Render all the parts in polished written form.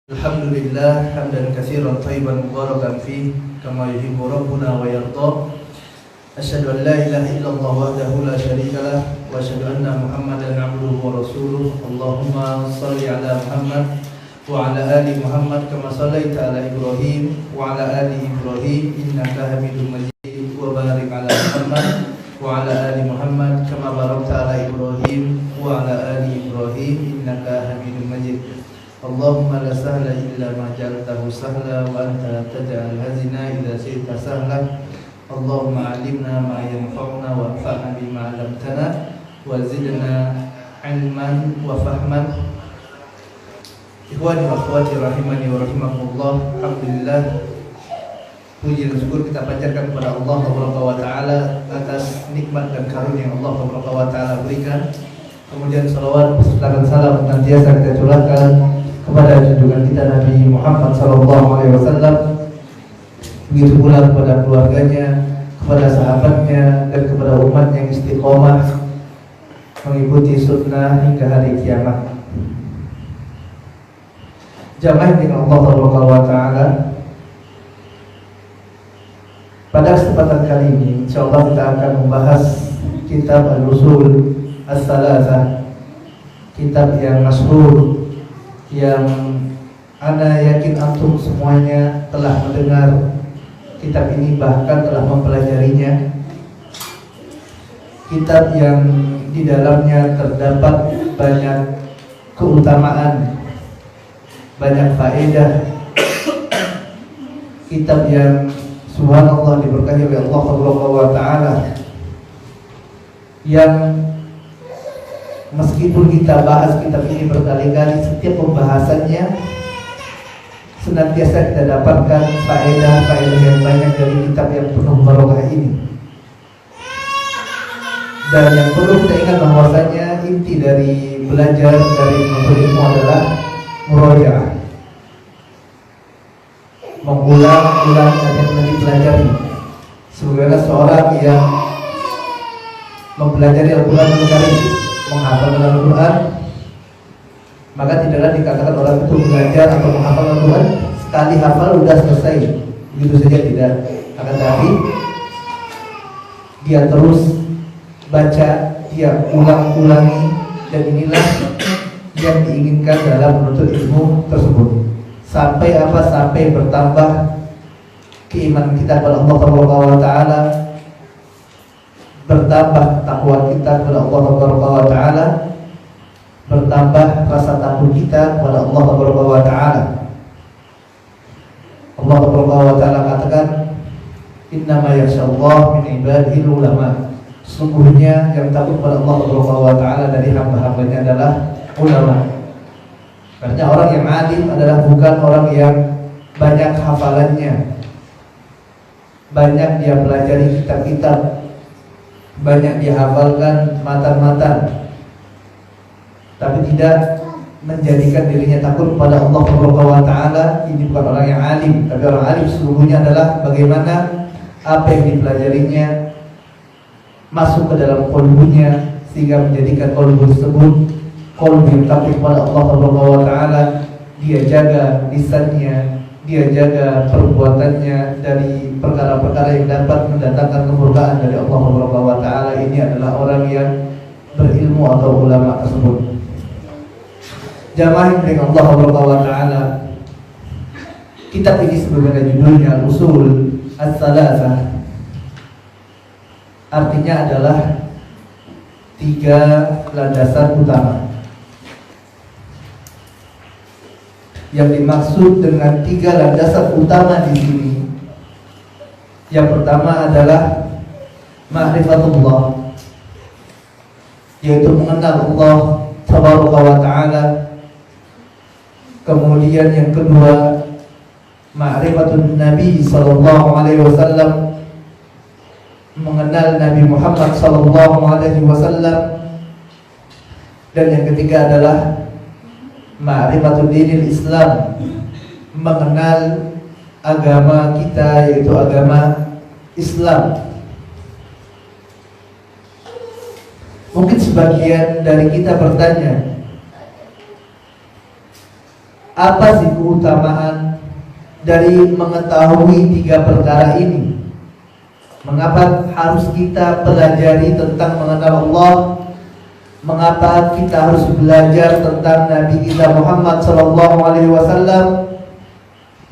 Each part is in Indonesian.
Alhamdulillah hamdan katsiran thayyiban mubarakan fi kama yuhibbu rabbuna wa yarda. Asyhadu an la ilaha illallah wahdahu la syarika lah wa asyhadu anna Muhammadan 'abduhu wa rasuluh. Allahumma shalli ala Muhammad wa ala ali Muhammad kama shallaita ala Ibrahim wa ala ali Ibrahim innaka Hamidum Majid wa barik ala Muhammad wa ala ali Muhammad kama barakta ala Ibrahim wa ala ali Ibrahim innaka Hamidum Majid. Allahumma la sahla illa ma ja'altahu sahla wa anta taj'al hazina idza syi'ta sahla. Allahumma 'allimna ma yanfa'una wa anfa'na bima 'allamtana wa zidna 'ilman wa fahman. Ikhwani wa akhwati rahimani wa rahimakumullah. Alhamdulillah, puji dan syukur kita panjatkan kepada Allah Subhanahu wa taala atas nikmat dan karunia yang Allah Subhanahu wa taala berikan. Kemudian salawat beserta salam senantiasa kita curahkan kepada junjungan kita Nabi Muhammad SAW, begitu pula kepada keluarganya, kepada sahabatnya, dan kepada umat yang istiqomah mengikuti sunnah hingga hari kiamat. Jamaah dengan Allah SWT, pada kesempatan kali ini insyaallah kita akan membahas kitab Al-Usul As-Salasah, kitab yang masyhur, yang ana yakin antum semuanya telah mendengar kitab ini, bahkan telah mempelajarinya. Kitab yang di dalamnya terdapat banyak keutamaan, banyak faedah. Kitab yang subhanallah diberkahi oleh Allah Subhanahu wa taala, yang meskipun kita bahas kitab ini berkali-kali, setiap pembahasannya senantiasa kita dapatkan faedah-faedah yang banyak dari kitab yang penuh barokah ini. Dan yang perlu kita ingat bahwasanya inti dari belajar, dari menuntut ilmu adalah murajaah, mengulang-ulang yang telah dipelajari. Sebagaimana seorang yang mempelajari Al-Quran Al-Karim, menghafal Al-Quran, maka tidaklah dikatakan orang itu belajar atau menghafal Al-Quran sekali hafal sudah selesai, begitu saja, tidak. Akan tetapi dia terus baca, dia ulang-ulangi, dan inilah yang diinginkan dalam menuntut ilmu tersebut. Sampai apa? Sampai bertambah keimanan kita kepada Allah Subhanahu wa taala, bertambah takwa kita kepada Allah Subhanahu wa taala, bertambah rasa takut kita kepada Allah Subhanahu wa taala. Allah Subhanahu wa taala katakan, "Innama yakhshallahu min ibadihi ulama." Sungguhnya yang takut kepada Allah Subhanahu wa taala dari hamba-hambanya adalah ulama. Artinya orang yang alim adalah bukan orang yang banyak hafalannya, banyak dia pelajari kitab-kitab, banyak dihafalkan matan-matan, tapi tidak menjadikan dirinya takut kepada Allah Subhanahu wa taala. Ini bukan orang yang alim. Tapi orang alim sesungguhnya adalah bagaimana apa yang dipelajarinya masuk ke dalam qalbunya, sehingga menjadikan qalbu tersebut qalbu yang takut kepada Allah Subhanahu wa taala. Dia jaga lisannya, dia jaga perbuatannya dari perkara-perkara yang dapat mendatangkan kemurkaan dari Allah Subhanahu wa taala. Ini adalah orang yang berilmu atau ulama tersebut. Jamaah dengan Allah Subhanahu wa taala, kitab ini sebagaimana judulnya Al-Usul As-Salasah, artinya adalah 3 landasan utama. Yang dimaksud dengan 3 landasan utama di sini, yang pertama adalah ma'rifatullah, yaitu mengenal Allah Tabaraka wa taala. Kemudian yang kedua, ma'rifatun Nabi sallallahu alaihi wasallam, mengenal Nabi Muhammad sallallahu alaihi wasallam. Dan yang ketiga adalah ma'rifatul dinil Islam, mengenal agama kita, yaitu agama Islam. Mungkin sebagian dari kita bertanya, Apa sih keutamaan dari mengetahui 3 perkara ini? Mengapa harus kita pelajari tentang mengenal Allah? Mengapa kita harus belajar tentang Nabi kita Muhammad SAW?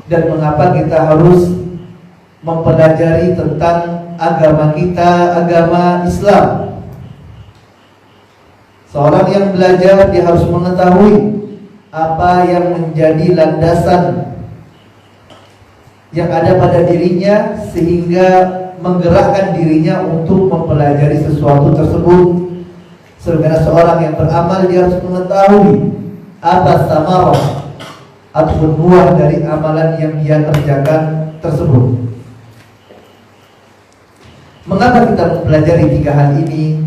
Dan mengapa kita harus mempelajari tentang agama kita, agama Islam? Seorang yang belajar, dia harus mengetahui apa yang menjadi landasan yang ada pada dirinya, sehingga menggerakkan dirinya untuk mempelajari sesuatu tersebut. Sebagai seorang yang beramal, dia harus mengetahui apa samarah atau buah dari amalan yang dia kerjakan tersebut. Mengapa kita mempelajari 3 hal ini?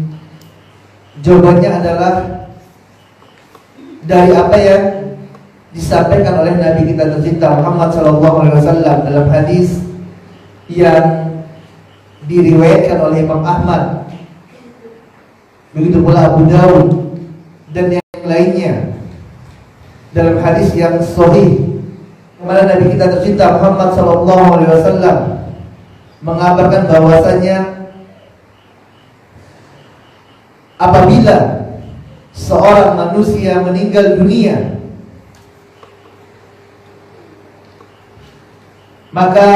Jawabannya adalah dari apa yang disampaikan oleh Nabi kita tercinta Muhammad SAW dalam hadis yang diriwayatkan oleh Imam Ahmad, begitu pula Abu Dawud dan yang lainnya, dalam hadis yang sahih, mana Nabi kita tercinta Muhammad SAW mengabarkan bahwasanya apabila seorang manusia meninggal dunia, maka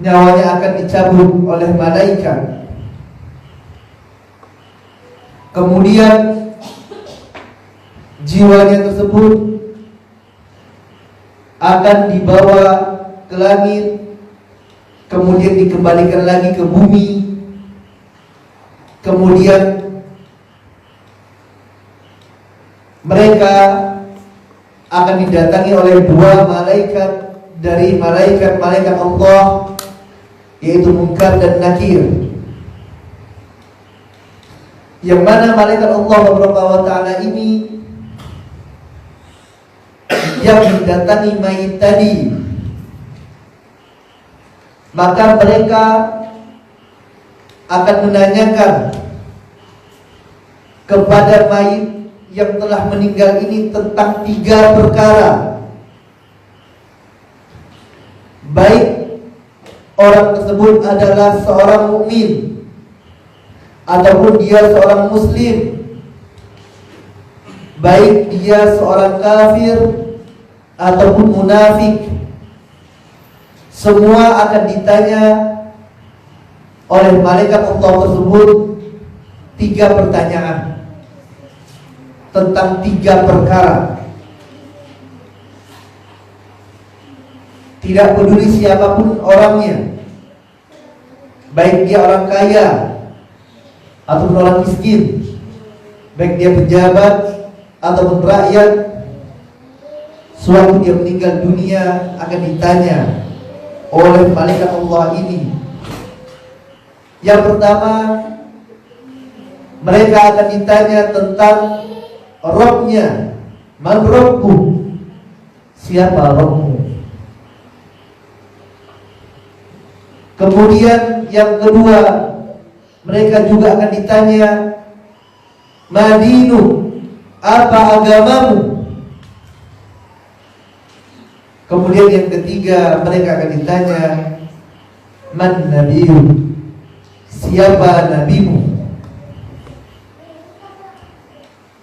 nyawanya akan dicabut oleh malaikat. Kemudian jiwanya tersebut akan dibawa ke langit, kemudian dikembalikan lagi ke bumi. Kemudian mereka akan didatangi oleh 2 malaikat dari malaikat-malaikat Allah, yaitu Munkar dan Nakir. Yang mana malaikat Allah Subhanahu wa ta'ala ini yang mendatangi mayit tadi, maka mereka akan menanyakan kepada mayit yang telah meninggal ini tentang 3 perkara. Baik orang tersebut adalah seorang mukmin ataupun dia seorang muslim, baik dia seorang kafir ataupun munafik, semua akan ditanya oleh malaikat Allah tersebut 3 pertanyaan tentang 3 perkara. Tidak peduli siapapun orangnya, baik dia orang kaya ataupun orang miskin, baik dia pejabat ataupun rakyat, sewaktu dia meninggal dunia akan ditanya oleh malaikat Allah ini. Yang pertama, mereka akan ditanya tentang Rabbnya. Man Rabbuh? Siapa Rabbmu? Kemudian yang kedua, mereka juga akan ditanya Madinu, apa agamamu? Kemudian yang ketiga, mereka akan ditanya Man Nabiyu, siapa nabimu?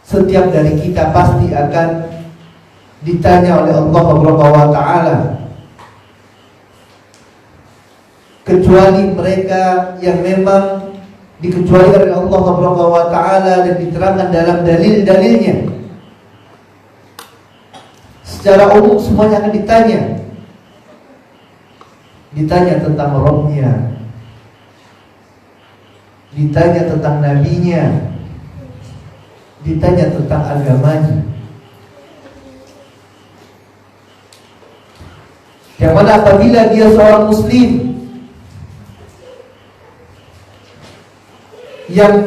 Setiap dari kita pasti akan ditanya oleh Allah Subhanahu wa ta'ala, kecuali mereka yang memang dikecualikan oleh Allah Subhanahu wa ta'ala dan diterangkan dalam dalil-dalilnya. Secara umum semuanya akan ditanya tentang Rabbnya, ditanya tentang nabinya, ditanya tentang agamanya. Yang mana apabila dia seorang muslim yang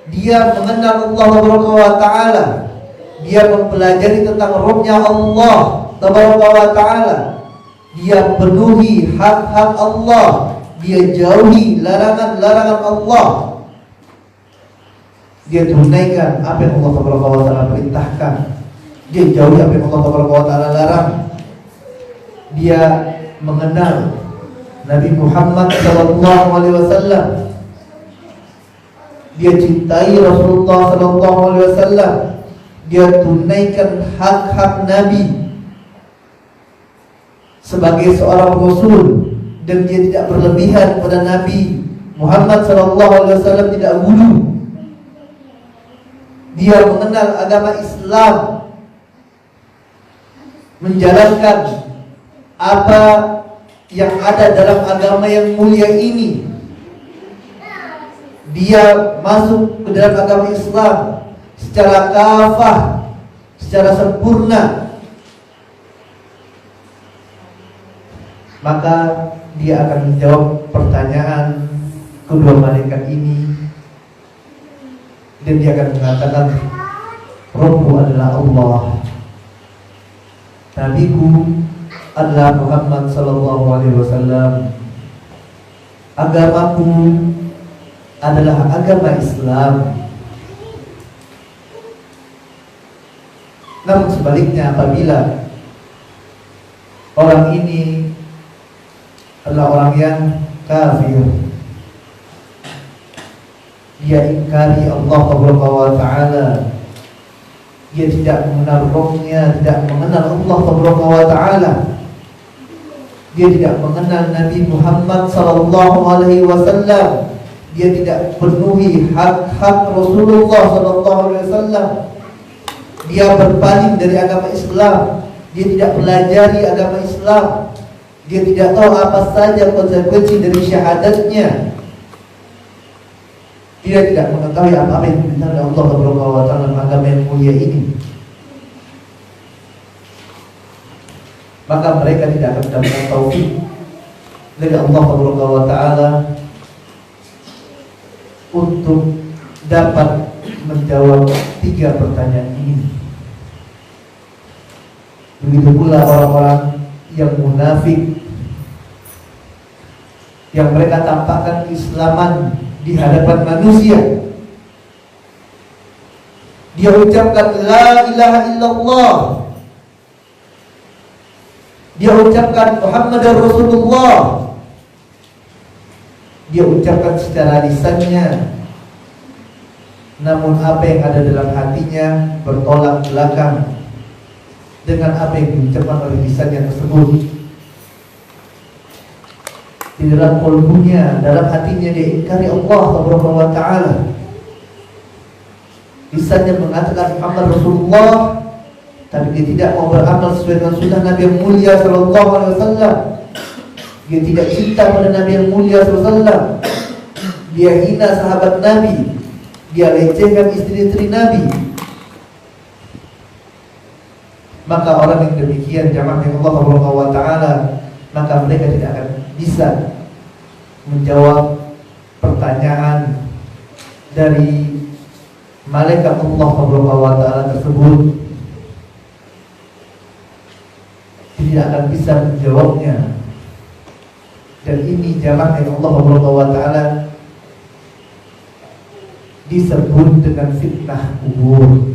dia mengenal Allah Subhanahu wa ta'ala, dia mempelajari tentang Rabbnya Allah Subhanahu wa ta'ala, dia penuhi hak-hak Allah, dia jauhi larangan-larangan Allah, dia tunaikan apa yang Allah Subhanahu wa ta'ala perintahkan, Dia jauhi apa yang Allah Taala larang. Dia mengenal Nabi Muhammad sallallahu alaihi wasallam. Dia cintai Rasulullah sallallahu alaihi wasallam. Dia tunaikan hak-hak Nabi sebagai seorang Rasul, dan dia tidak berlebihan pada Nabi Muhammad sallallahu alaihi wasallam, tidak gulu. Dia mengenal agama Islam, menjalankan apa yang ada dalam agama yang mulia ini. Dia masuk ke dalam agama Islam secara kafah, secara sempurna. Maka dia akan menjawab pertanyaan kedua malaikat ini, dan dia akan mengatakan, Rabbu adalah Allah, Nabiku adalah Muhammad sallallahu alaihi wasallam, agamaku adalah agama Islam. Namun sebaliknya, apabila orang ini adalah orang yang kafir, dia ingkari Allah Subhanahu wa taala, dia tidak mengenal rohnya, tidak mengenal Allah Subhanahu wa taala, dia tidak mengenal Nabi Muhammad sallallahu alaihi wasallam, dia tidak penuhi hak-hak Rasulullah sallallahu alaihi wasallam, dia berpaling dari agama Islam, dia tidak pelajari agama Islam, dia tidak tahu apa saja konsekuensi dari syahadatnya, dia tidak mengetahui apa-apa yang diberitakan oleh Allah Subhanahu wa taala dalam agama yang mulia ini. Maka mereka tidak akan mendapatkan taufik dari Allah Subhanahu wa taala untuk dapat menjawab 3 pertanyaan ini. Begitu pula orang-orang yang munafik, yang mereka tampakkan keislaman di hadapan manusia. Dia ucapkan la ilaha illallah, dia ucapkan Muhammadar Rasulullah, dia ucapkan secara lisannya, namun apa yang ada dalam hatinya bertolak belakang dengan apa yang diucapkan oleh lisannya tersebut. Di dalam qalbunya, dalam hatinya dia ingkari Allah Subhanahu wa taala. Lisannya mengatakan Muhammad Rasulullah, tapi dia tidak mau beramal sesuai dengan sunnah Nabi yang mulia sallallahu alaihi wasallam. Dia tidak cinta pada Nabi yang mulia sallallahu alaihi wasallam. Dia hina sahabat Nabi, dia lecehkan istri-istri Nabi. Maka orang yang demikian, jamaah yang Allah Subhanahu wa taala, maka mereka tidak akan bisa menjawab pertanyaan dari malaikat Allah Subhanahu wa taala tersebut. Tidak akan bisa menjawabnya. Dan ini jamaah yang Allah Subhanahu wa taala disebut dengan fitnah kubur.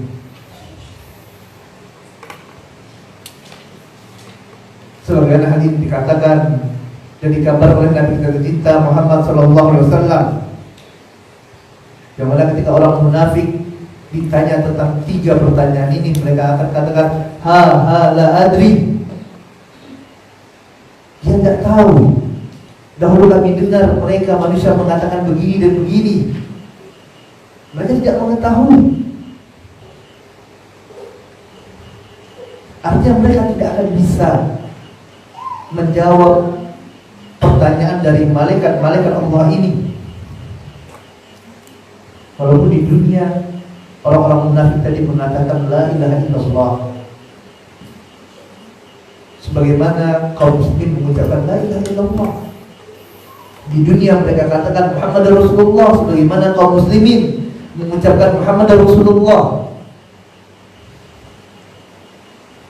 Sebagaimana hadis dikatakan dan dikabar oleh Nabi tercinta Muhammad sallallahu alaihi wasallam, yang mana ketika orang munafik ditanya tentang 3 pertanyaan ini, mereka akan katakan la adri. Dia tidak tahu. Dahulu kami dengar mereka manusia mengatakan begini dan begini. Mereka tidak mengetahui. Artinya mereka tidak akan bisa menjawab pertanyaan dari malaikat-malaikat Allah ini. Walaupun di dunia orang-orang munafik tadi mengatakan la ilaha illallah, sebagaimana kaum muslimin mengucapkan la ilaha illallah. Di dunia mereka katakan Muhammad Rasulullah, sebagaimana kaum muslimin mengucapkan Muhammad Rasulullah.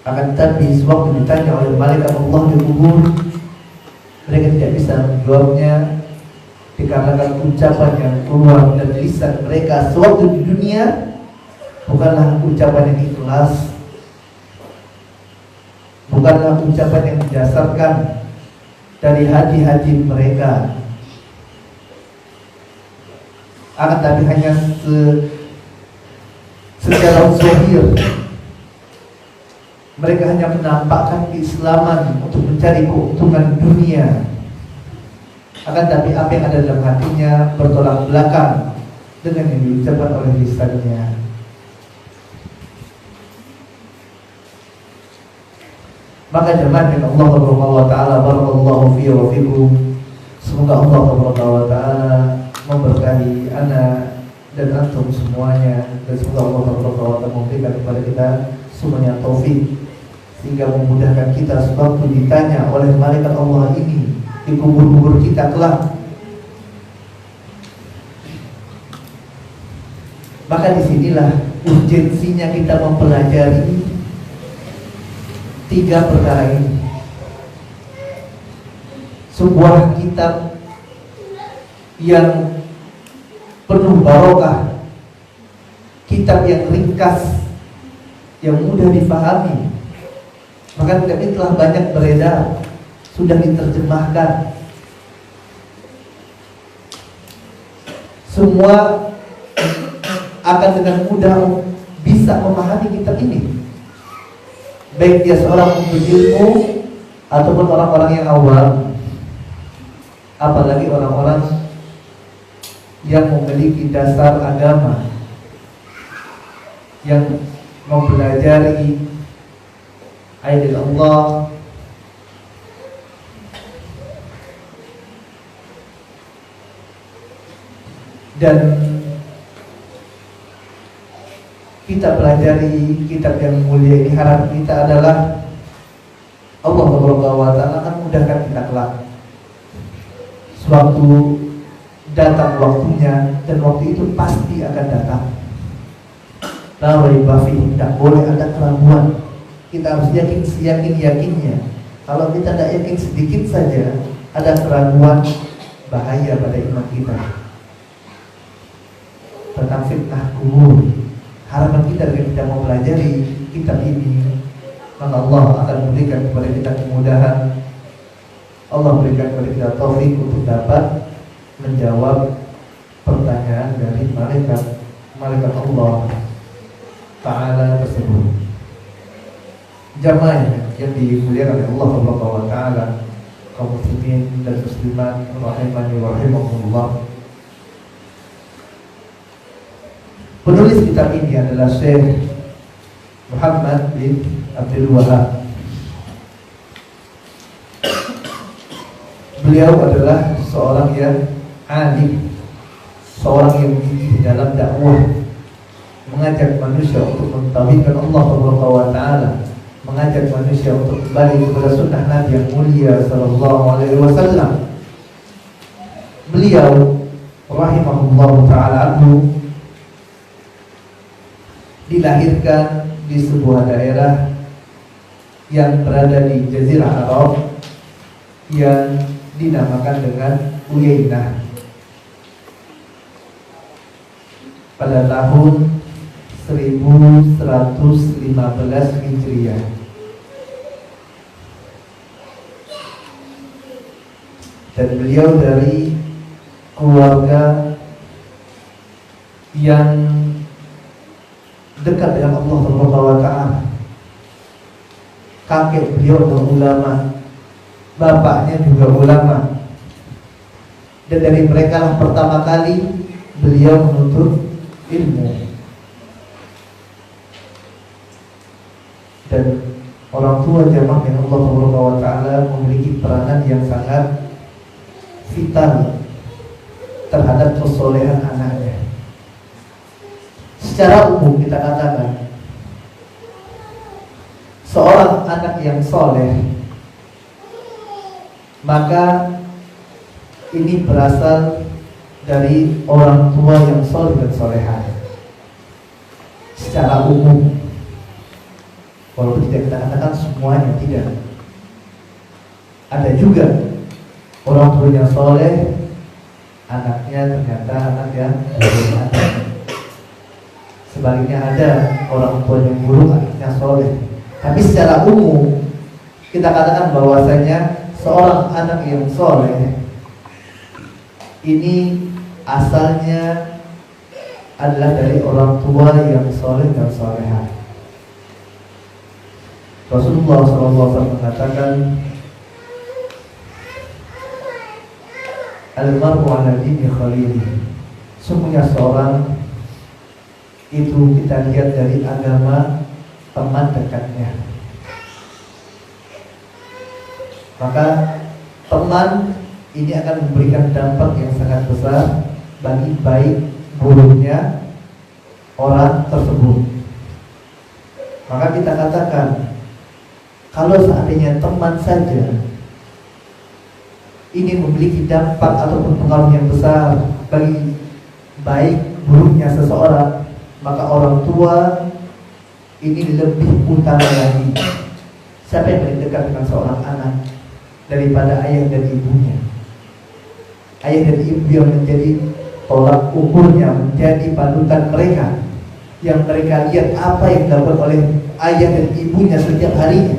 Akan tetapi sewaktu ditanya oleh malaikat Allah di kubur, mereka tidak bisa menjawabnya dikarenakan ucapan yang keluar dari lisan mereka sewaktu di dunia bukanlah ucapan yang ikhlas, bukanlah ucapan yang didasarkan dari hati-hati mereka, akan tapi hanya secara zahir. Mereka hanya menampakkan keislaman untuk mencari keuntungan dunia, akan tapi apa yang ada dalam hatinya bertolak belakang dengan yang diucapkan oleh lisannya. Maka jemaah yang Allah Subhanahu wa taala, barakallahu fi wa fikum. Semoga Allah Subhanahu wa taala memberkahi ana dan antum semuanya, dan semoga Allah Subhanahu wa taala memberikan kepada kita semuanya taufik sehingga memudahkan kita sewaktu ditanya oleh malaikat Allah ini di kubur-kubur kita kelak. Maka disinilah urgensinya kita mempelajari 3 perkara ini. Sebuah kitab yang penuh barokah, kitab yang ringkas, yang mudah dipahami. Maka kitab ini telah banyak beredar, sudah diterjemahkan. Semua akan dengan mudah bisa memahami kitab ini, baik dia seorang penuntut ilmu ataupun orang-orang yang awam, apalagi orang-orang yang memiliki dasar agama, yang mempelajari ayat Allah, dan kita pelajari kitab yang mulia ini. Harap kita adalah Allah Subhanahu wa taala akan mudahkan kita kelak sewaktu datang waktunya, dan waktu itu pasti akan datang. La raiba fihi, tidak boleh ada keraguan. Kita harus yakin seyakin-yakinnya. Kalau kita tidak yakin sedikit saja ada keraguan, bahaya pada iman kita. Tentang fitnah kubur. Harapan kita ketika kita mau pelajari kitab ini, maka Allah akan memberikan kepada kita kemudahan. Allah berikan kepada kita taufik untuk dapat menjawab pertanyaan dari malaikat Allah Ta'ala tersebut. Jamaah yang dimuliakan oleh Allah Subhanahu wa taala, kaum muslimin dan muslimat rahimani wa rahimakumullah. Penulis kitab ini adalah Syekh Muhammad bin Abdul Wahab. Beliau adalah seorang yang alim, seorang yang gigih dalam dakwah, mengajak manusia untuk mentauhidkan Allah Subhanahu wa taala, mengajak manusia untuk kembali kepada sunnah Nabi yang mulia sallallahu alaihi wasallam. Beliau rahimahullah taala anhu dilahirkan di sebuah daerah yang berada di Jazirah Arab yang dinamakan dengan Uyainah pada tahun 1115 Hijriah. Dan beliau dari keluarga yang dekat dengan Allah Subhanahu wa taala. Kakek beliau adalah ulama, bapaknya juga ulama. Dan dari mereka lah pertama kali beliau menuntut ilmu. Dan orang tua jamaah yang Allah Subhanahu wa taala memiliki peranan yang sangat vital terhadap kesolehan anaknya. Secara umum kita katakan seorang anak yang soleh, maka ini berasal dari orang tua yang soleh dan soleha. Secara umum, walaupun tidak kita katakan semuanya, tidak. Ada juga orang tua yang soleh, anaknya ternyata anak yang buruk. Sebaliknya ada orang tua yang buruk, anaknya soleh. Tapi secara umum kita katakan bahwasanya seorang anak yang soleh ini asalnya adalah dari orang tua yang soleh dan solehah. Rasulullah SAW mengatakan, al-mar'u ala dini khalili. Sungguhnya seorang itu kita lihat dari agama teman dekatnya. Maka teman ini akan memberikan dampak yang sangat besar bagi baik buruknya orang tersebut. Maka kita katakan, kalau seandainya teman saja ini memiliki dampak ataupun pengaruh yang besar bagi baik buruknya seseorang, maka orang tua ini lebih utama lagi. Siapa yang paling dekat dengan seorang anak daripada ayah dan ibunya? Ayah dan ibu yang menjadi tolak ukurnya, menjadi panutan mereka, yang mereka lihat apa yang dilakukan oleh ayah dan ibunya setiap harinya.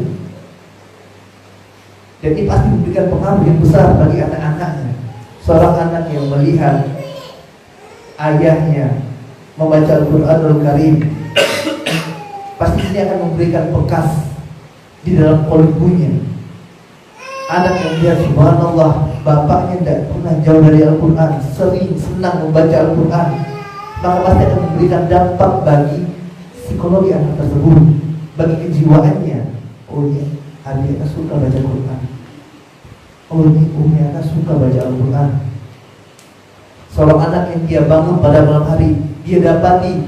Jadi pasti memberikan pengaruh yang besar bagi anak-anaknya. Seorang anak yang melihat ayahnya membaca Al-Quranul Karim, pasti dia akan memberikan bekas di dalam kolbunya. Anak yang melihat subhanallah, bapaknya tidak pernah jauh dari Al-Quran, sering senang membaca Al-Quran, maka pasti akan memberikan dampak bagi psikologi anak tersebut, bagi kejiwaannya. Oh iya, adik suka baca Quran. Oh ini umi anak suka baca Al-Quran. Seorang anak yang dia bangun pada malam hari, dia dapati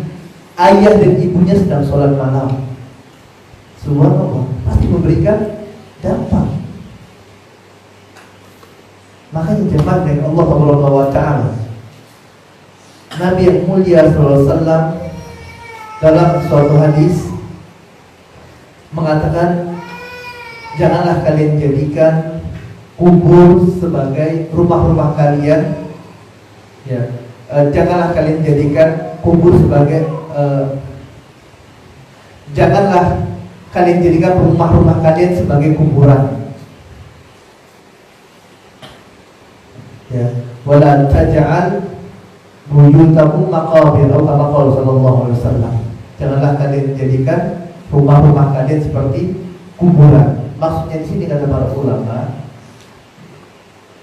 ayah dan ibunya sedang sholat malam. Subhanallah, pasti memberikan dampak. Makanya jemaah dari Allah Subhanahu wa taala, Nabi yang mulia SAW dalam suatu hadis mengatakan, janganlah kalian jadikan kubur sebagai rumah-rumah kalian. Ya, janganlah kalian jadikan kubur sebagai janganlah kalian jadikan rumah-rumah kalian sebagai kuburan. Ya, wala taj'al buyutakum maqabir, atau kama qala sallallahu alaihi wasallam. Janganlah kalian jadikan rumah-rumah kalian seperti kuburan. Maksudnya di sini kata para ulama,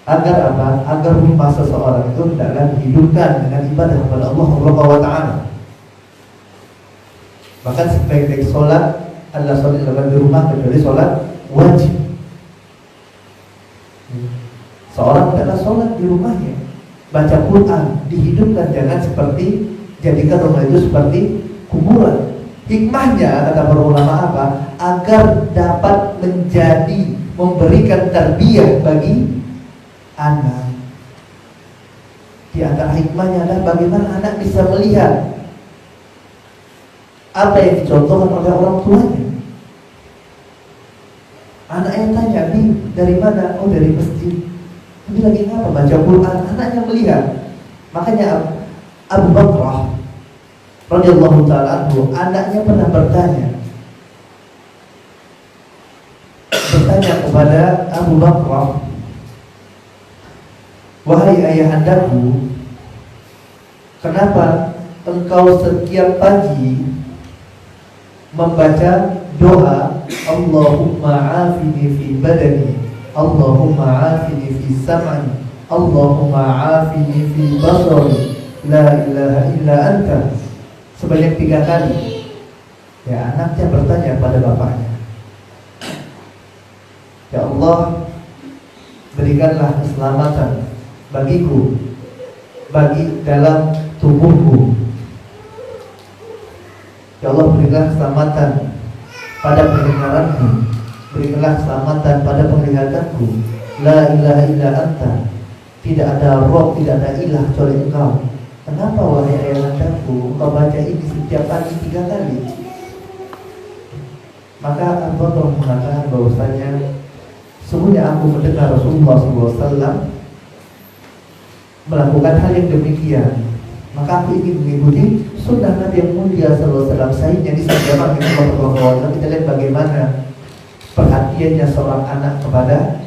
agar apa? Agar rumah seseorang itu hendaklah dihidupkan dengan ibadah kepada Allah Subhanahu wa taala. Bahkan sebaik-baik sholat adalah sholat dilakukan di rumah kecuali sholat wajib. Seorang adalah sholat di rumahnya, baca Quran, dihidupkan, jangan seperti jadikan rumah itu seperti kuburan. Hikmahnya kata para ulama apa? Agar dapat menjadi memberikan tarbiyah bagi anak. Di antara hikmahnya adalah bagaimana anak bisa melihat apa yang dicontohkan oleh orang tuanya. Anaknya tanya, "Bi, dari mana?" "Oh, dari masjid." "Ini lagi ngapa?" "Baca Quran." Anaknya melihat. Makanya Abu Bakrah radhiyallahu ta'ala anhu, anaknya pernah bertanya kepada Abu Bakrah, "Wahai ayahandaku, kenapa engkau setiap pagi membaca doa Allahumma afini fi badani, Allahumma afini fi sam'i, Allahumma afini fi basari, la ilaha illa anta," sebanyak 3 kali? Ya, anaknya bertanya pada bapaknya, "Ya Allah, berikanlah keselamatan bagiku, bagi dalam tubuhku. Ya Allah, berikanlah keselamatan pada pendengaranku, berikanlah keselamatan pada penglihatanku. La ilaha illa anta, tidak ada roh, tidak ada ilah kecuali engkau. Kenapa wahai ayahandaku engkau baca ini setiap pagi 3 kali?" Maka Abu Bakar mengatakan bahwasanya, sesungguhnya aku mendengar Rasulullah SAW melakukan hal yang demikian, maka aku ingin mengikuti sunnah Nabi yang mulia SAW. Sahihnya di sabda Nabi SAW, kita lihat bagaimana perhatiannya seorang anak kepada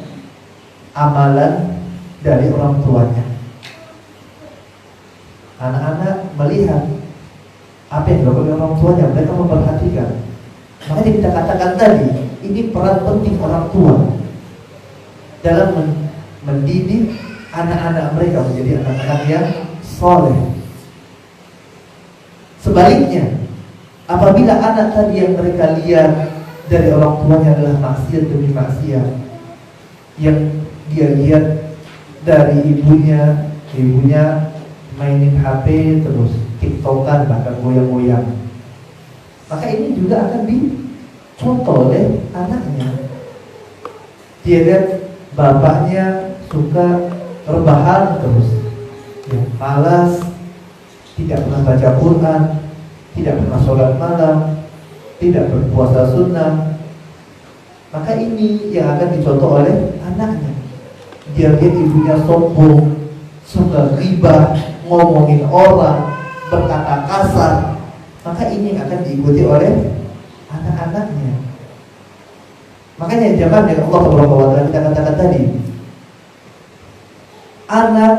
amalan dari orang tuanya. Anak-anak melihat apa yang dilakukan oleh orang tuanya, mereka memperhatikan. Makanya kita katakan tadi, ini peran penting orang tua dalam mendidik anak-anak mereka menjadi anak-anak yang soleh. Sebaliknya, apabila anak tadi yang mereka lihat dari orang tuanya adalah maksiat demi maksiat, yang dia lihat dari ibunya mainin HP terus, tiktokan, bahkan goyang-goyang, maka ini juga akan dicontoh oleh anaknya. Dia lihat bapaknya suka rebahan terus, ya, malas, tidak pernah baca Quran, tidak pernah sholat malam, tidak berpuasa sunnah, maka ini yang akan dicontoh oleh anaknya. Dia lihat ibunya sombong, suka ghibah, ngomongin orang, berkata kasar, maka ini akan diikuti oleh anak-anaknya. Makanya zaman yang Allah SWT kita katakan tadi, anak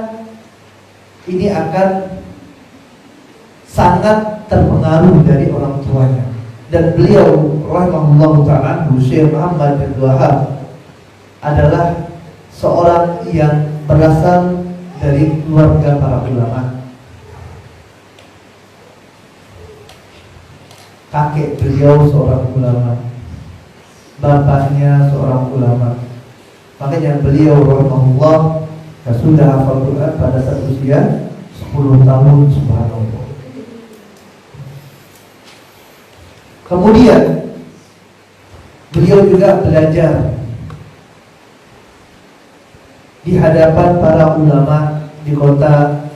ini akan sangat terpengaruh dari orang tuanya. Dan beliau rahimahullah ta'ala, Syekh Muhammad bin Wahab adalah seorang yang berasal dari keluarga para ulama. Kakek beliau seorang ulama, bapaknya seorang ulama. Makanya beliau rahimahullah sudah hafal Quran pada saat usia 10 tahun, subhanallah. Kemudian beliau juga belajar di hadapan para ulama di kota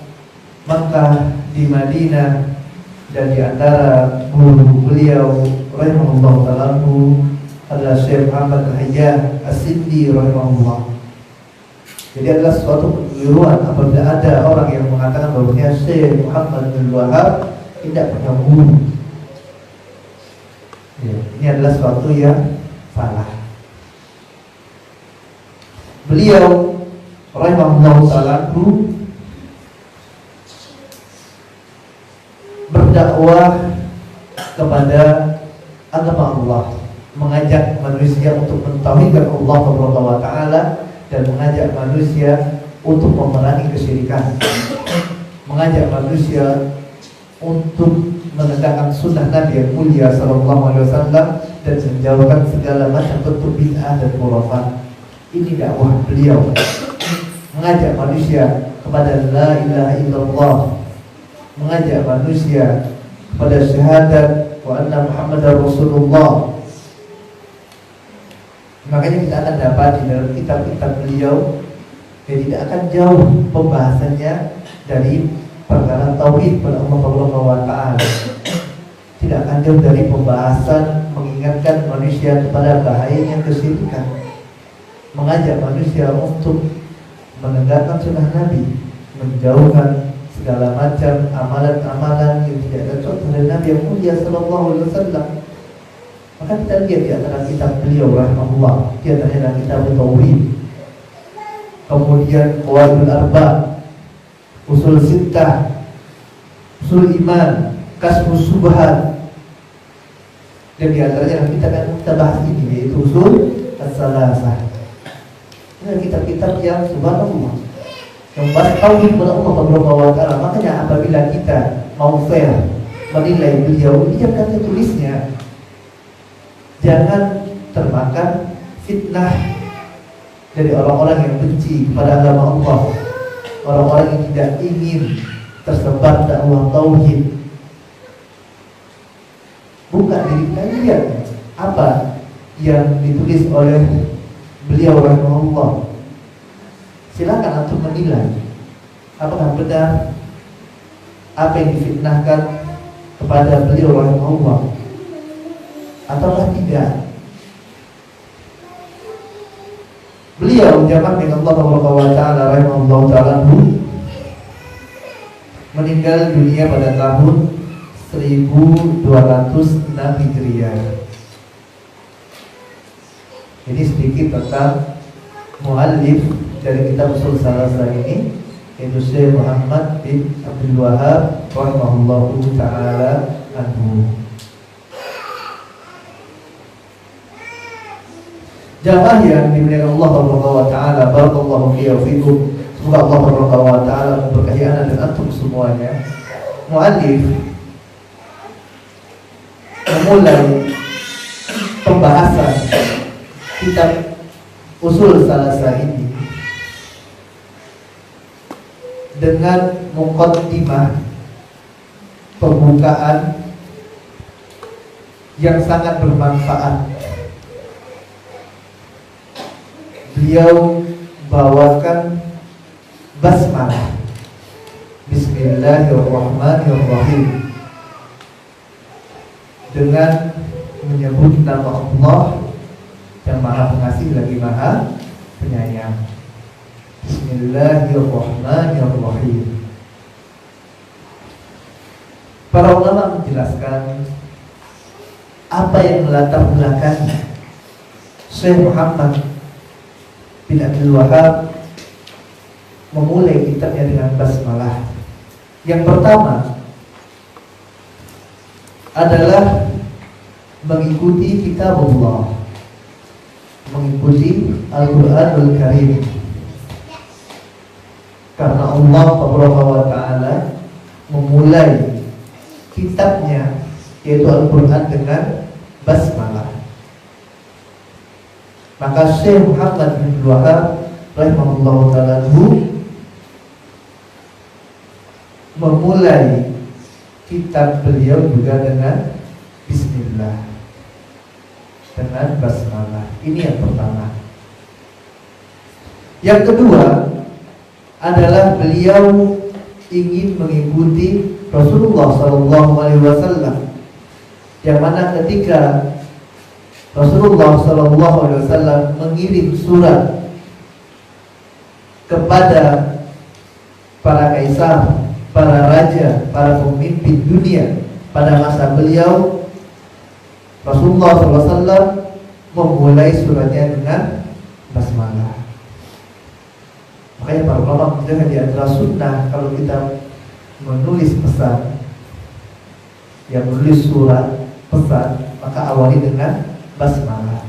Makkah, di Madinah, dan di antara guru beliau rahimahullah ta'ala adalah Syekh Muhammad Al-Hayyah As-Sindi rahimahullah. Jadi adalah suatu kekeliruan apabila ada orang yang mengatakan bahwa Syekh Muhammad bin Wahab tidak punya guru. Ya, ini adalah suatu yang salah. Beliau rahimahullah ta'ala berdakwah kepada agama Allah, mengajak manusia untuk mentauhidkan Allah Subhanahu wa taala dan mengajak manusia untuk memerangi kesyirikan, mengajak manusia untuk menegakkan sunnah Nabi yang mulia sallallahu alaihi wasallam dan menjauhkan segala macam bentuk bid'ah dan khurafat. Ini dakwah beliau, mengajak manusia kepada la ilaha illallah, mengajak manusia kepada syahadat wa anna Muhammadar Rasulullah. Makanya kita akan dapat di dalam kitab-kitab beliau yang tidak akan jauh pembahasannya dari perkara tauhid pada Allah Subhanahu wa taala. Tidak akan jauh dari pembahasan mengingatkan manusia kepada bahayanya kesyirikan, mengajak manusia untuk menegakkan sunnah Nabi, menjauhkan segala macam amalan-amalan yang tidak ada contoh dari Nabi yang mulia sallallahu alaihi wasallam. Maka kita lihat di antara kitab beliau rahimahullah, di antara kitab tauhid, kemudian Qawaidul Arba, Usul Sittah, Usul Iman, Kasfus Subhat, dan di antaranya kita bahas ini yaitu Usul As-Salasah. Ini kitab-kitab yang subhanallah yang bahas tauhid kepada Allah Subhanahu wa taala. Makanya apabila kita mau fair menilai beliau, lihat kata tulisnya, jangan termakan fitnah dari orang-orang yang benci kepada agama Allah, orang-orang yang tidak ingin tersebar dakwah tauhid. Buka diri kalian apa yang ditulis oleh beliau rahimahullah. Silakan untuk menilai apakah benar apa yang difitnahkan kepada beliau rahimahullah ataukah tidak. Beliau zaman dengan Allah Subhanahu wa taala rahimahullah taala meninggal dunia pada tahun 1206 Hijriah. Ini sedikit tentang muallif dari kitab Ushul Salasah ini, yaitu Syekh Muhammad bin Abdul Wahhab rahimahullahu taala anhu. Jamaah yang dimuliakan Allah Subhanahu wa taala, barakallahu fiikum. Semoga Allah Subhanahu wa taala memberkahi ana dan antum semuanya. Muallif memulai pembahasan kitab Ushul Salasah ini dengan muqaddimah, pembukaan yang sangat bermanfaat. Beliau bawakan basmalah, Bismillahirrahmanirrahim, dengan menyebut nama Allah yang Maha Pengasih lagi Maha Penyayang. Bismillahirrahmanirrahim. Para ulama menjelaskan apa yang melatar belakangi Syekh Muhammad bin Abdul Wahhab memulai kitabnya dengan basmalah. Yang pertama adalah mengikuti kitab Allah, mengikuti Al-Quranul Karim, karena Allah Subhanahu wa taala memulai kitabnya yaitu Al-Quran dengan basmalah. Maka Syekh Muhammad bin Abdul Wahhab rahimahullahu taala memulai kitab beliau juga dengan bismillah, dengan basmalah. Ini yang pertama. Yang kedua adalah beliau ingin mengikuti Rasulullah SAW, yang mana ketika Rasulullah SAW mengirim surat kepada para kaisar, para raja, para pemimpin dunia pada masa beliau, Rasulullah SAW memulai suratnya dengan basmalah. Makanya para ulama menjelaskan di antara sunnah kalau kita menulis pesan, yang menulis surat pesan, maka awali dengan basmalah.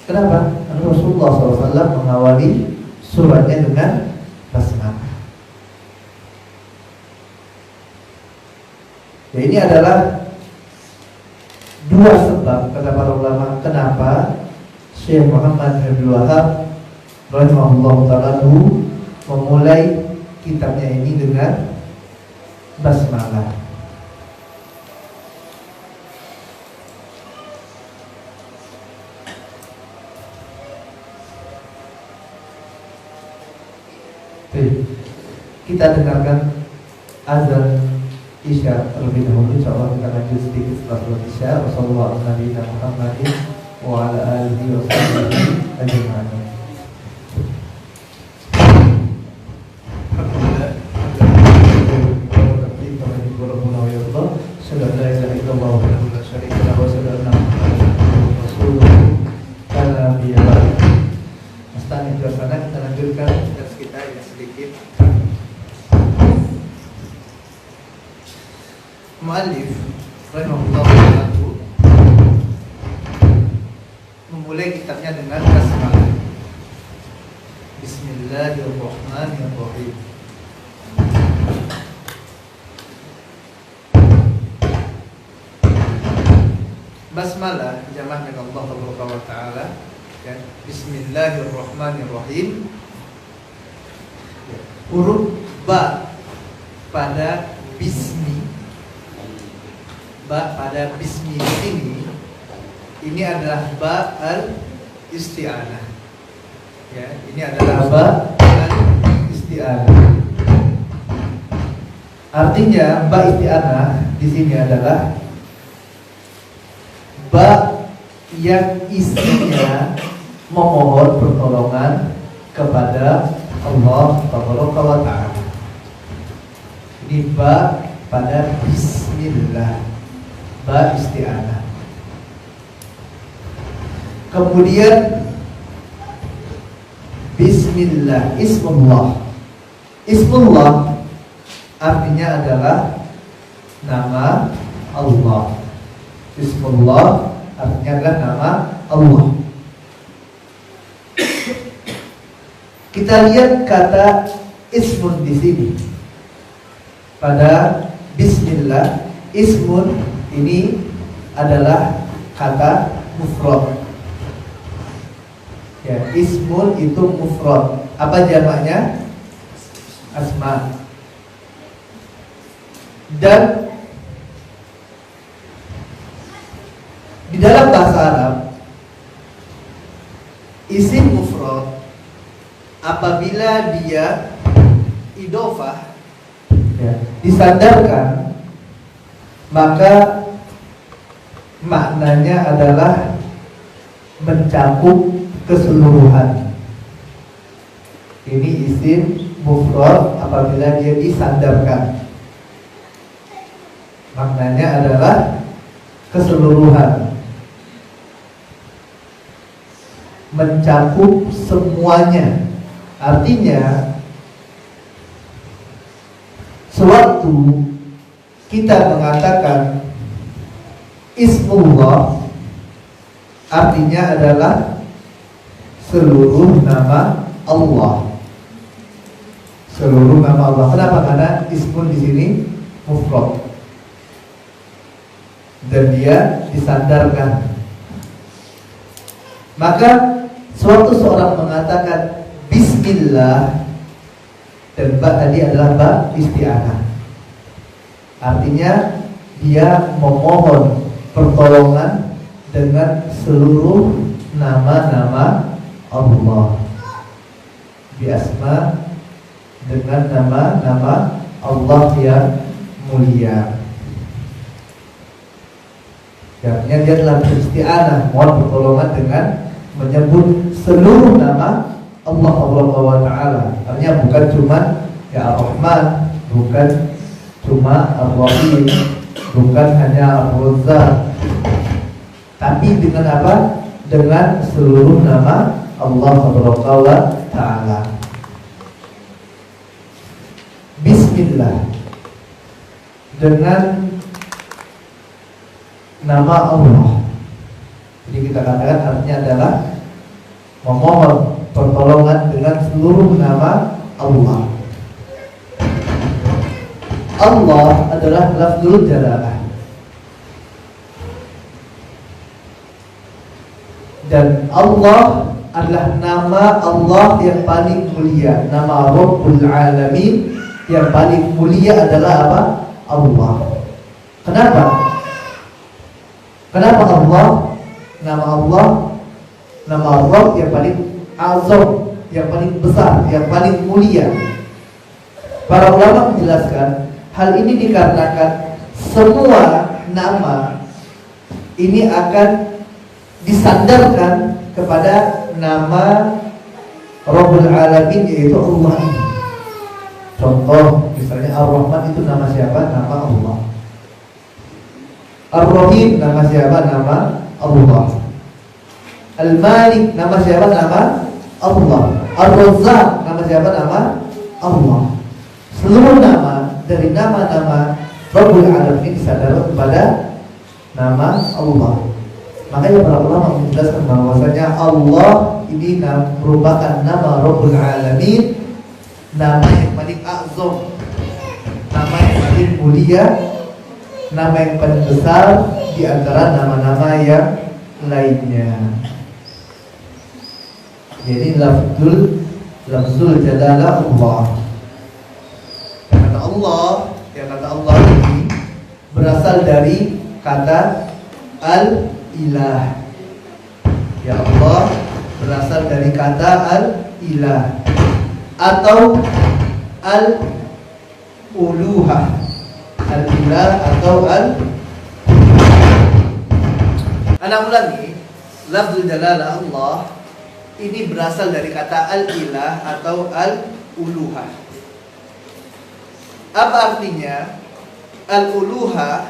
Kenapa? Karena Rasulullah SAW mengawali suratnya dengan basmalah. Ya, ini adalah dua sebab kata para ulama kenapa Syekh Muhammad bin Abdul Wahhab rahimahullah ta'ala memulai kitabnya ini dengan basmalah. Kita dengarkan azan Isya terlebih dahulu. InsyaAllah kita lanjut sedikit setelah sholat Isya. Wassalamualaikum warahmatullahi wabarakatuh. Kita lanjutkan kita yang sedikit. Muallif rahimahullah memulai kitabnya dengan basmalah, Bismillahirrahmanirrahim. Basmalah jamaah dengan Allah Subhanahu wa taala, ya. Bismillahirrahmanirrahim. Huruf ba pada bismi, ba pada bismi ini adalah ba al-isti'anah. Ya, ini adalah ba al-isti'anah. Artinya ba isti'anah di sini adalah ba yang isinya memohon pertolongan kepada Allah Subhanahu wa ta'ala. Ini ba pada bismillah, ba isti'anah. Kemudian Bismillah, Ismullah. Ismullah artinya adalah nama Allah. Bismillah artinya adalah nama Allah. Kita lihat kata ismun di sini. Pada Bismillah, ismun ini adalah kata mufrad. Ya, ismun itu mufrad. Apa jamaknya? Asma. Dan di dalam bahasa Arab, isim mufrad apabila dia idhofah, ya, disandarkan, maka maknanya adalah mencakup keseluruhan. Ini isim mufrad apabila dia disandarkan, maknanya adalah keseluruhan, mencakup semuanya. Artinya sewaktu kita mengatakan Ismullah, artinya adalah seluruh nama Allah. Seluruh nama Allah. Kenapa? Karena ismun di sini mufrad dan dia disandarkan. Maka suatu seorang mengatakan Bismillah, dan ba tadi adalah ba isti'anah. Artinya dia memohon pertolongan dengan seluruh nama-nama Allah. Biasma, dengan nama-nama Allah yang mulia. Artinya dia telah beristi'anah, mohon pertolongan dengan menyebut seluruh nama Allah Ta'ala. Artinya bukan cuma ya Ar-Rahman, bukan cuma Ar-Rahim, bukan hanya Ar-Razzaq, tapi dengan apa? Dengan seluruh nama Allah Ta'ala. Bismillah, dengan nama Allah. Jadi kita katakan artinya adalah memohon pertolongan dengan seluruh nama Allah. Allah adalah lafzul jalalah, dan Allah adalah nama Allah yang paling mulia. Nama Rabbul Alamin yang paling mulia adalah apa? Allah. Kenapa? Kenapa Allah? Nama Allah, nama Allah yang paling azam, yang paling besar, yang paling mulia. Para ulama menjelaskan hal ini dikarenakan semua nama ini akan disandarkan kepada nama Rabbul Alamin, yaitu Allah ini. Contoh misalnya Ar-Rahman itu nama siapa? Nama Allah. Ar-Rahim nama siapa? Nama Allah. Al-Malik nama siapa? Nama Allah. Ar-Razzaq nama siapa? Nama Allah. Seluruh nama dari nama-nama Rabbul Alamin disandarkan kepada nama Allah. Makanya para ulama menjelaskan bahwasanya Allah ini merupakan nama Rabbul Alamin, nama yang paling azam, nama yang paling mulia, nama yang paling besar di antara nama-nama yang lainnya. Jadi lafzul jalalah Allah. Kata Allah, ya kata Allah ini berasal dari kata al-ilah. Ya Allah berasal dari kata al-ilah atau al-uluhah. Al-ilah atau Anak ulangi, lafzul jalalah Allah ini berasal dari kata al-ilah atau al-uluhah. Apa artinya? Al-uluhah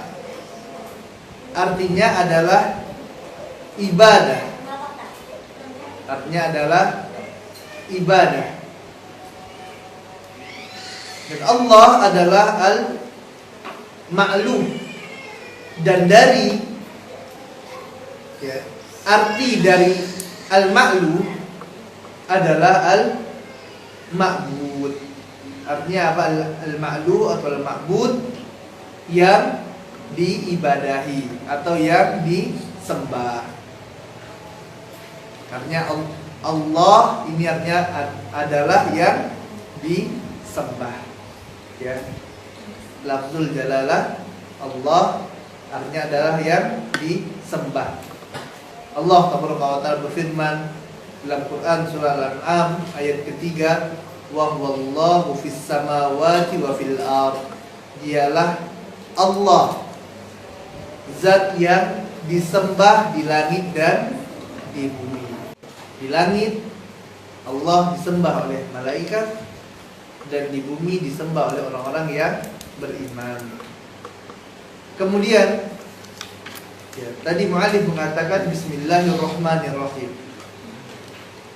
artinya adalah ibadah. Artinya adalah ibadah. Dan Allah adalah al-ma'lu. Dan dari arti dari al-ma'lu adalah al-ma'bud. Artinya apa? Al-ma'lu atau al-ma'bud, yang diibadahi atau yang disembah. Artinya Allah ini artinya adalah yang disembah. Ya. Lafzul jalalah Allah artinya adalah yang disembah. Allah Ta'ala berfirman dalam Quran surah Al-An'am ayat ketiga, wa huwallahu fis samawati wa fil ard. Dialah Allah, zat yang disembah di langit dan di bumi. Di langit Allah disembah oleh malaikat, dan di bumi disembah oleh orang-orang yang beriman. Kemudian tadi mu'allif mengatakan bismillahirrahmanirrahim.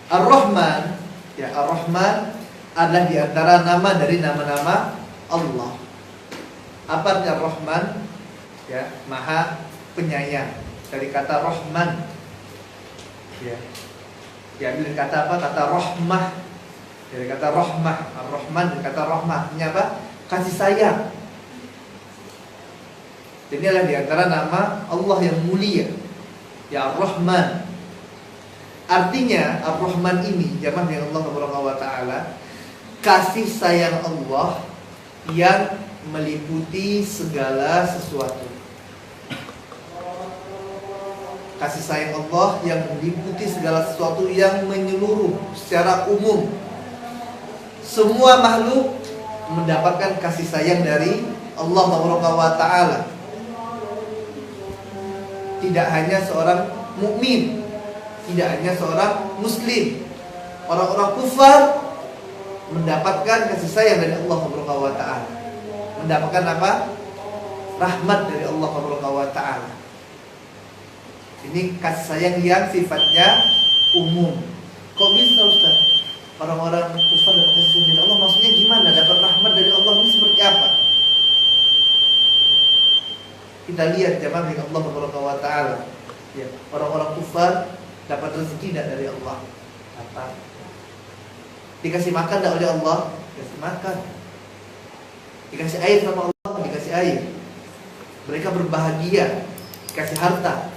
Ar-Rahman, Ar-Rahman adalah di antara nama dari nama-nama Allah. Apa artinya Rahman? Maha penyayang. Dari kata Rahman. Dari kata apa? Kata rahmah. Dari kata rahmah. Ar-Rahman dari kata rahmah. Artinya apa? Kasih sayang. Jadi adalah di antara nama Allah yang mulia, Ar-Rahman. Artinya Ar-Rahman ini jamaah yang Allah Subhanahu wa taala, kasih sayang Allah yang meliputi segala sesuatu. Kasih sayang Allah yang meliputi segala sesuatu, yang menyeluruh secara umum. Semua makhluk mendapatkan kasih sayang dari Allah Subhanahu wa taala. Tidak hanya seorang mukmin, tidak hanya seorang muslim. Orang-orang kufar mendapatkan kasih sayang dari Allah Subhanahu wa taala. Mendapatkan apa? Rahmat dari Allah Subhanahu wa taala. Ini kasih sayang yang sifatnya umum. Kok bisa Ustaz? Orang-orang kufar dapat kasih sayang dari Allah, maksudnya gimana? Dapat rahmat dari Allah ini seperti apa? Kita lihat jamaah dengan Allah Subhanahu wa taala. Orang-orang kufar dapat rezeki tidak dari Allah? Dapat. Dikasih makan tidak oleh Allah? Dikasih makan. Dikasih air sama Allah? Dikasih air. Mereka berbahagia, dikasih harta.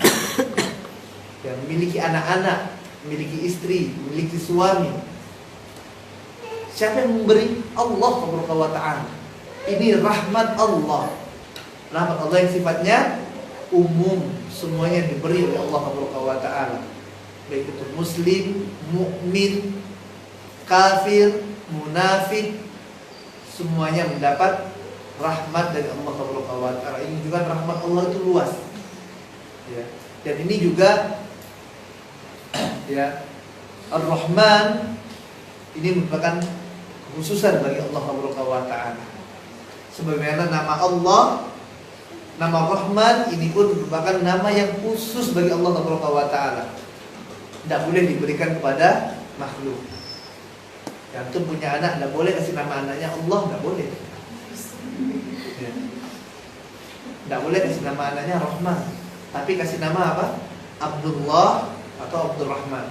Memiliki anak-anak, memiliki istri, memiliki suami. Siapa yang memberi? Allah Subhanahu wa taala. Ini rahmat Allah. Rahmat Allah yang sifatnya umum, semuanya diberi oleh Allah Subhanahu wa taala. Baik itu muslim, mukmin, kafir, munafik, semuanya mendapat rahmat dari Allah Subhanahu wa taala. Ini juga rahmat Allah itu luas. Dan ini juga Ar-Rahman ini merupakan khususan bagi Allah Subhanahu wa taala. Sebagaimana nama Allah, nama Rahman ini pun merupakan nama yang khusus bagi Allah Subhanahu wa taala. Tidak boleh diberikan kepada makhluk. Yang itu punya anak, tidak boleh kasih nama anaknya Allah, tidak boleh. Tidak boleh kasih nama anaknya Rahman, tapi kasih nama apa? Abdullah atau Abdurrahman.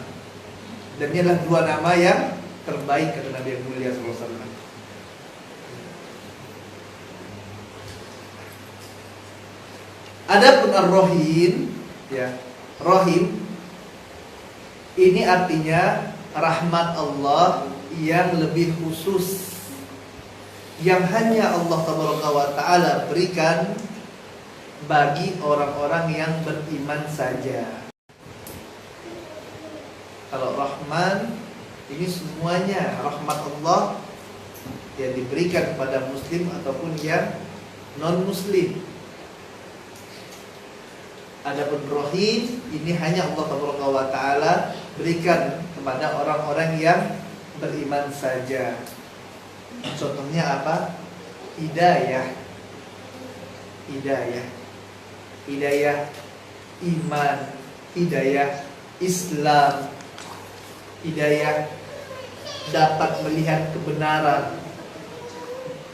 Dan ini adalah dua nama yang terbaik kata Nabi yang mulia sallallahu alaihi wasallam. Adapun Ar-Rahim, Rahim ini artinya rahmat Allah yang lebih khusus, yang hanya Allah Taala berikan bagi orang-orang yang beriman saja. Kalau Rahman ini semuanya rahmat Allah yang diberikan kepada muslim ataupun yang non-muslim. Adapun Rahim ini hanya Allah Taala berikan kepada orang-orang yang beriman saja. Contohnya apa? Hidayah iman, hidayah Islam, hidayah dapat melihat kebenaran,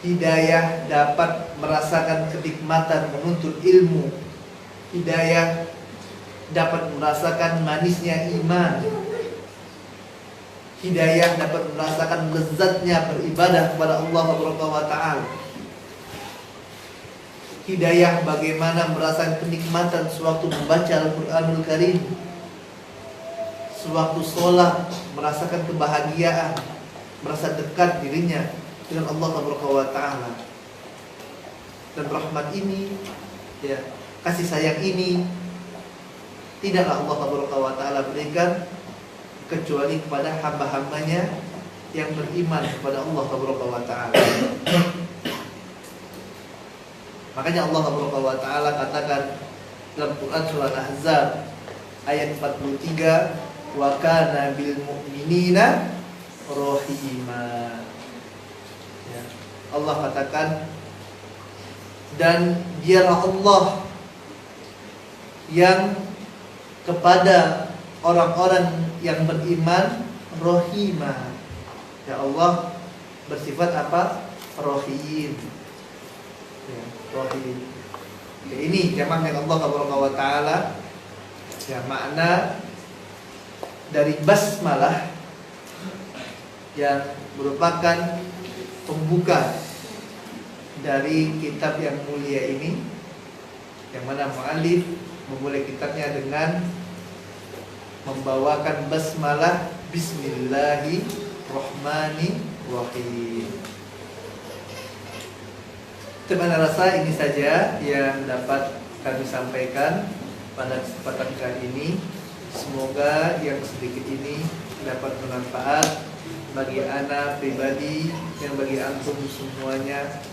hidayah dapat merasakan kenikmatan menuntut ilmu, hidayah dapat merasakan manisnya iman, hidayah dapat merasakan lezatnya beribadah kepada Allah Subhanahu wa taala. Hidayah bagaimana merasakan kenikmatan sewaktu membaca Al-Qur'anul Karim, sewaktu sholat, merasakan kebahagiaan, merasa dekat dirinya dengan Allah Subhanahu wa taala. Dan rahmat ini, ya, kasih sayang ini tidaklah Allah Subhanahu wa taala berikan kecuali kepada hamba-hambanya yang beriman kepada Allah Subhanahu wa taala. Makanya Allah Subhanahu wa taala katakan dalam Quran surah Al-Ahzab ayat 43, wa kana bil mu'minina rahima. Ya, Allah katakan, dan dialah Allah yang kepada orang-orang yang beriman rahima. Ya, Allah bersifat apa? Rahim. Ya, rahim. Ya, ini jamak yang Allah Subhanahu wa taala. Ya, makna dari basmalah yang merupakan pembuka dari kitab yang mulia ini, yang mana mu'allif memulai kitabnya dengan membawakan basmalah Bismillahirrahmanirrahim. Teman rasa ini saja yang dapat kami sampaikan pada kesempatan kali ini. Semoga yang sedikit ini dapat bermanfaat bagi anak pribadi dan bagi antum semuanya,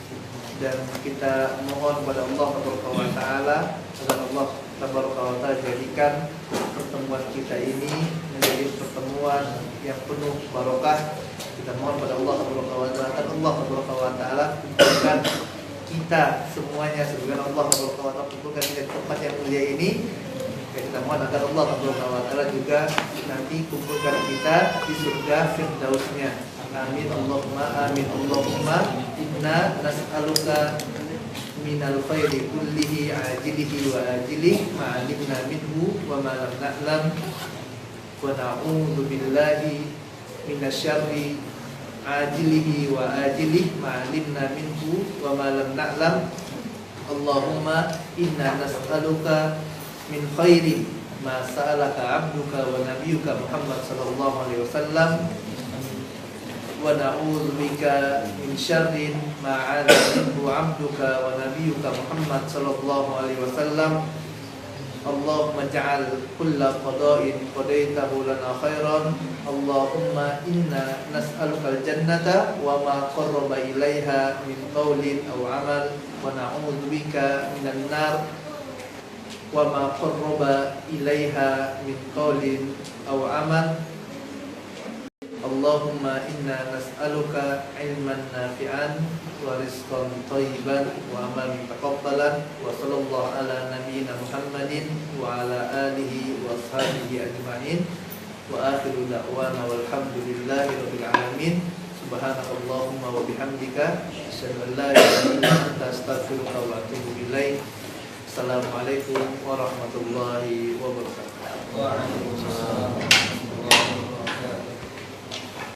dan kita mohon kepada Allah Subhanahu wa taala agar Allah Subhanahu wa taala jadikan pertemuan kita ini menjadi pertemuan yang penuh barokah. Kita mohon kepada Allah Subhanahu wa taala agar Allah Subhanahu wa taala kumpulkan kita semuanya sebagaimana Allah Subhanahu wa taala kumpulkan kita di tempat yang mulia ini. Kita mohon agar Allah Subhanahu wa taala juga nanti kumpulkan kita di surga firdausnya. Amin Allahumma amin. Allahumma inna nas'aluka minal khairi kullihi ajilihi wa ajilihi ma 'alimna minhu wa ma lam na'lam, wa na'udzu billahi minasyarri ajilihi wa ajilihi ma 'alimna minhu wa ma lam na'lam. Allahumma inna nas'aluka min khairi ma sa'alaka 'abduka wa nabiyyuka Muhammad sallallahu alaihi wasallam, wa na'udzu bika min syarrin ma 'ada minhu 'abduka wa nabiyyuka Muhammad sallallahu alaihi wasallam. Allahumma ja'al kulla qada'in qadaitahu lana khairan. Allahumma inna nas'aluka al-jannata wa ma qarraba ilaiha min qawlin aw 'amal, wa na'udzu bika minan nar wa ma qarraba ilaiha min qawlin aw 'amal. Allahumma inna nas'aluka ilman nafi'an wa rizqan thayyiban wa amalan taqabbalan, wa sallallahu ala nabiyyina Muhammadin wa ala alihi wa ashabihi ajma'in, wa akhiru da'wana walhamdulillahi rabbil alamin. Subhanakallahumma wa bihamdika asyhadu an la ilaha illa anta astaghfiruka wa atubu ilaik. Assalamualaikum warahmatullahi wabarakatuh. Waalaikumsalam.